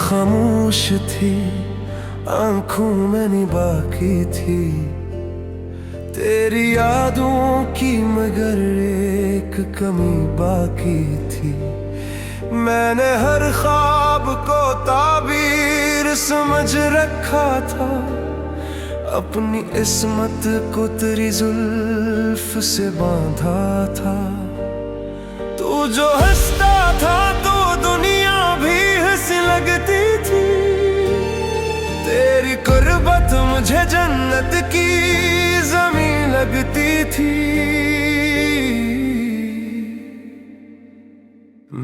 खामोश थी, आंखों में नहीं बाकी थी तेरी यादों की, मगर एक कमी बाकी थी। मैंने हर ख्वाब को ताबीर समझ रखा था, अपनी इस्मत को तेरी जुल्फ से बांधा था। तू जो हंसता था तो दुनिया भी हंसी लगती थी, तेरी कुर्बत मुझे जन्नत की ज़मीन लगती थी।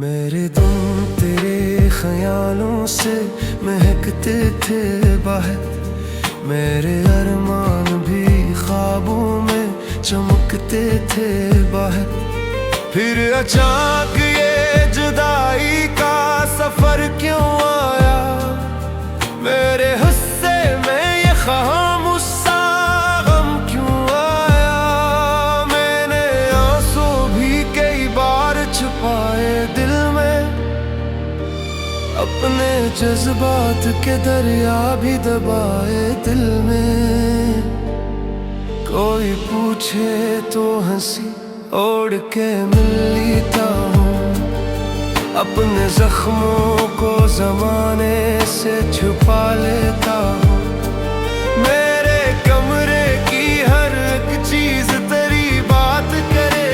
मेरे दिल तेरे ख्यालों से महकते थे बाहर, मेरे अरमान भी ख्वाबों में चमकते थे बाहर। फिर अचानक ये जुदाई का सफर क्यों आया, मेरे हिस्से में ये खामोश सा गम क्यों आया। मैंने आंसू भी कई बार छुपाए दिल में, अपने जज्बात के दरिया भी दबाए दिल में। कोई पूछे तो हंसी ओढ़ के मिल लेता हूँ, अपने जख्मों को ज़माने से छुपा लेता हूँ। मेरे कमरे की हर एक चीज़ तेरी बात करे,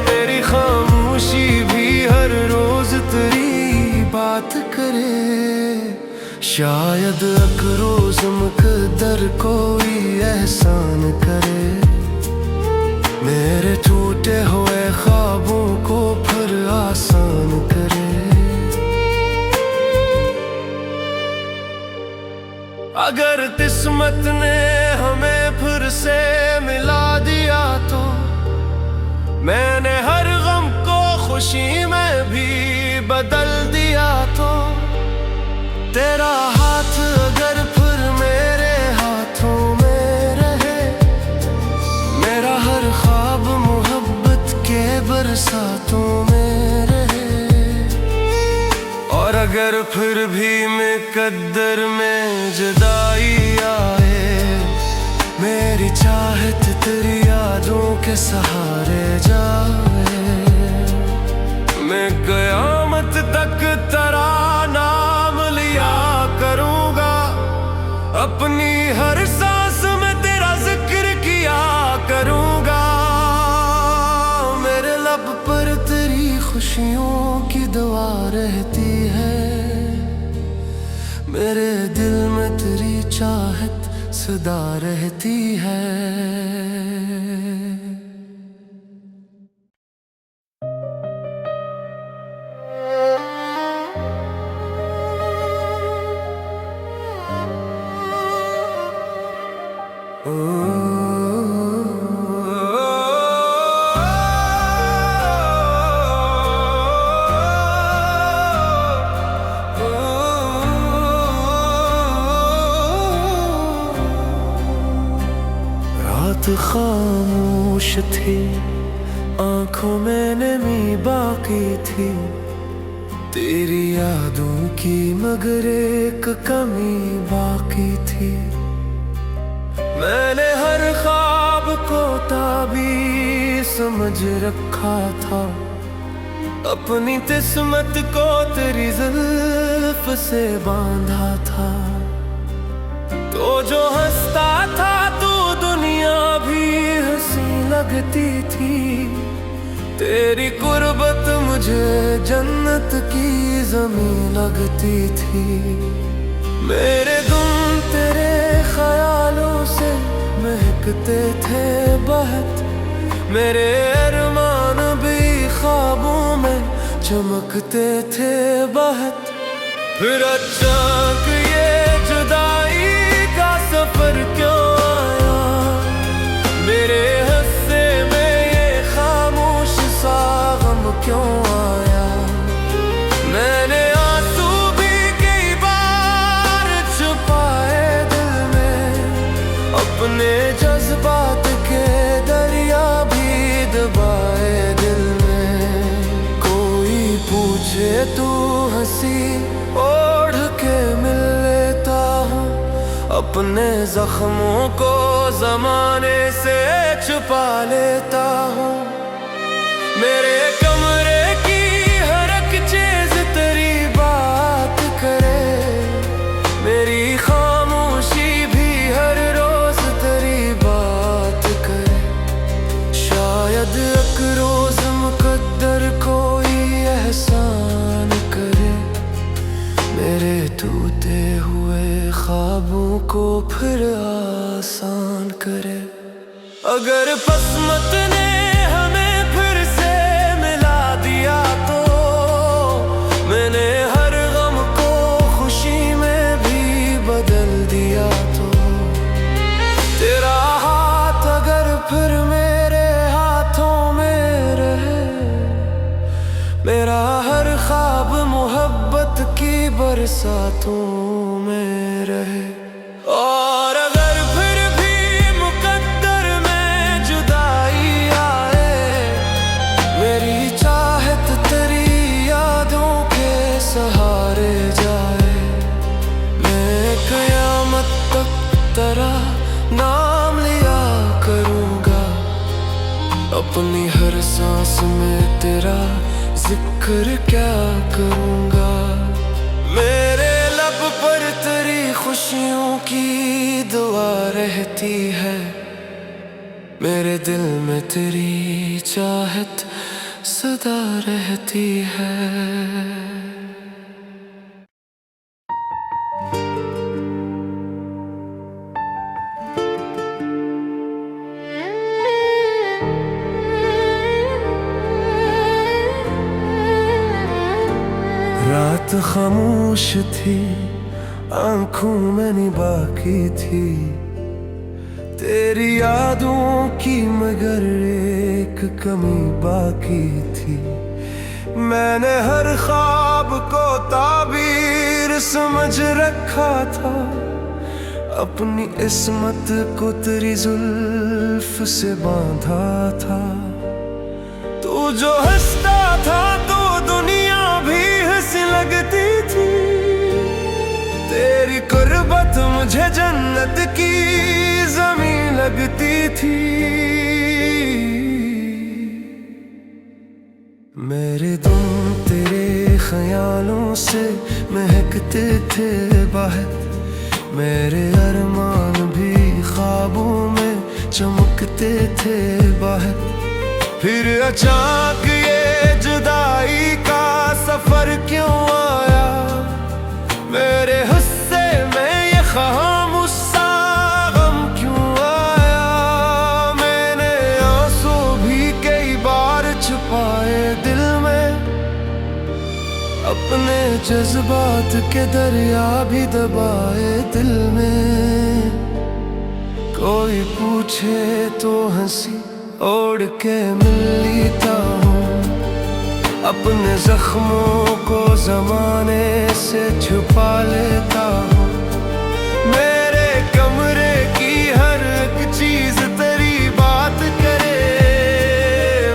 मेरी खामोशी भी हर रोज़ तेरी बात करे। शायद एक रोज़ मुक़द्दर कोई एहसान करे, मेरे टूटे हुए ख्वाबों को फिर आसान करे। अगर किस्मत ने हमें फिर से मिला दिया तो, मैंने हर गम को खुशी में भी बदल दिया तो, तेरा हाथ अगर फिर मेरे हाथों में रहे, मेरा हर ख्वाब मोहब्बत के बरसातों में रहे। और अगर फिर भी मुक़द्दर में जुदाई आए, मेरी चाहत तेरी यादों के सहारे जाए। मैं क़यामत तक तेरा नाम लिया करूँगा, अपनी हर सांस में तेरा जिक्र किया करूँगा। मेरे लब पर तेरी खुशियों की दुआ रहती है, मेरे दिल में तेरी चाहत सदा रहती है। रात खामोश थी, आंखों में नमी बाकी थी तेरी यादों की, मगर एक कमी बाकी थी। मैंने हर ख्वाब को ताबीर समझ रखा था, अपनी किस्मत को तेरी जुल्फ से बांधा था। तो जो हंसता था तो दुनिया भी हंसी लगती थी, तेरी कुर्बत मुझे जन्नत की ज़मीन लगती थी। मेरे गुम तेरे ख्यालों से महकते थे बहुत, मेरे अरमान भी ख्वाबों में चमकते थे बहुत। फिर अचानक ये जुदाई का सफर क्यों आया, मेरे हिस्से में ये खामोश सा गम क्यों आया। मैंने आंसू भी कई बार छुपाए दिल में, अपने जज्बात के दरिया भी दबाए दिल में। कोई पूछे तू हंसी ओ अपने जख्मों को जमाने से छुपा लेता हूँ। मेरे कमरे की हर एक चीज तेरी बात करे, मेरी खामोशी भी हर रोज तेरी बात करे। शायद एक रोज मुकद्दर कोई एहसान करे, मेरे टूटे हुए ख्वाबों को फिर आसान करे। अगर किस्मत ने हमें फिर से मिला दिया तो मैंने हर गम को खुशी में भी बदल दिया तो तेरा हाथ अगर फिर मेरे हाथों में रहे, मेरा हर ख्वाब मोहब्बत की बरसातों में रहे। और अगर फिर भी मुकद्दर में जुदाई आए, मेरी चाहत तेरी यादों के सहारे जाए। मैं क़यामत तक तेरा नाम लिया करूँगा, अपनी हर सांस में तेरा जिक्र क्या करूँगा। मेरे लब पर तेरी खुशियों की दुआ रहती है, मेरे दिल में तेरी चाहत सदा रहती है। रात खामोश थी, आंखों में नहीं बाकी थी तेरी यादों की, मगर एक कमी बाकी थी। मैंने हर ख्वाब को ताबीर समझ रखा था, अपनी इस्मत को तेरी जुल्फ से बांधा था। तू जो हंसता था तो दुनिया भी हंसी लगती थी, तेरी कुर्बत मुझे जन्नत की ज़मीन लगती थी। मेरे दिल तेरे ख्यालों से महकते थे बाहर, मेरे अरमान भी ख्वाबों में चमकते थे बाहर। फिर अचानक ये जुदाई का सफर क्यों आया, मेरे हिस्से में ये खामोश सा गम क्यों आया। मैंने आंसू भी कई बार छुपाए दिल में, अपने जज्बात के दरिया भी दबाए दिल में। कोई पूछे तो हंसी ओढ़ के मिल लेता हूँ, अपने जख्मों को जमाने से छुपा लेता हूँ। मेरे कमरे की हर एक चीज तेरी बात करे,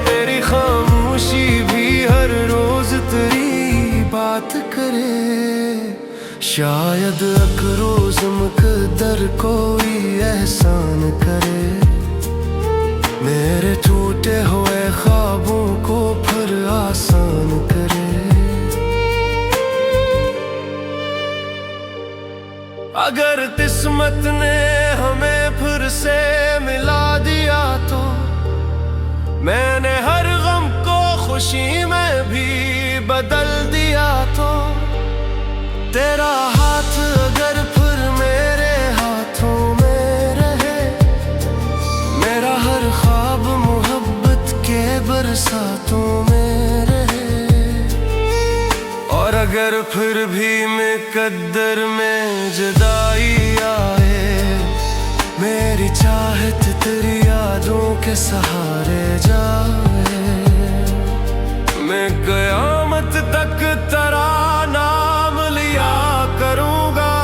मेरी खामोशी भी हर रोज तेरी बात करे। शायद एक रोज मुकद्दर कोई एहसान करे, मेरे टूटे हुए ख्वाबों को फिर आसान करे। अगर किस्मत ने हमें फिर से मिला दिया तो मैंने हर गम को खुशी में भी बदल दिया तो तेरा हाथ अगर फिर मेरे हाथों में रहे, मेरा हर ख्वाब मोहब्बत के बरसातों में रहे। और अगर फिर भी मुकद्दर में जुदाई आए, मेरी चाहत तेरी यादों के सहारे जाए। मैं क़यामत तक तेरा नाम लिया करूँगा,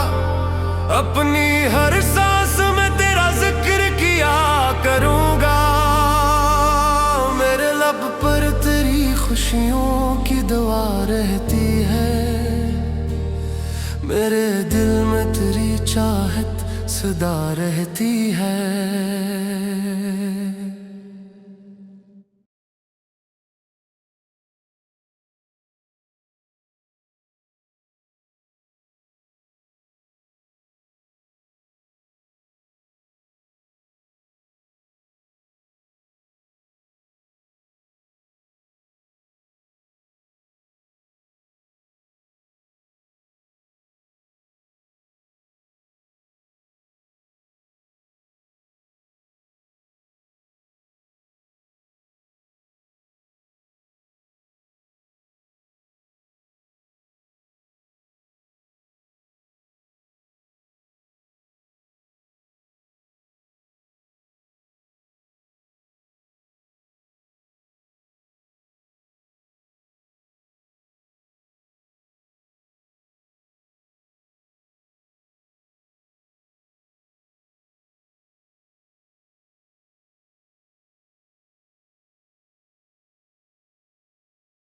अपनी हर सांस में तेरा जिक्र किया करूँगा। मेरे लब पर तेरी खुशियों की दुआ रहती है, मेरे दिल में तेरी चाहत सदा रहती है।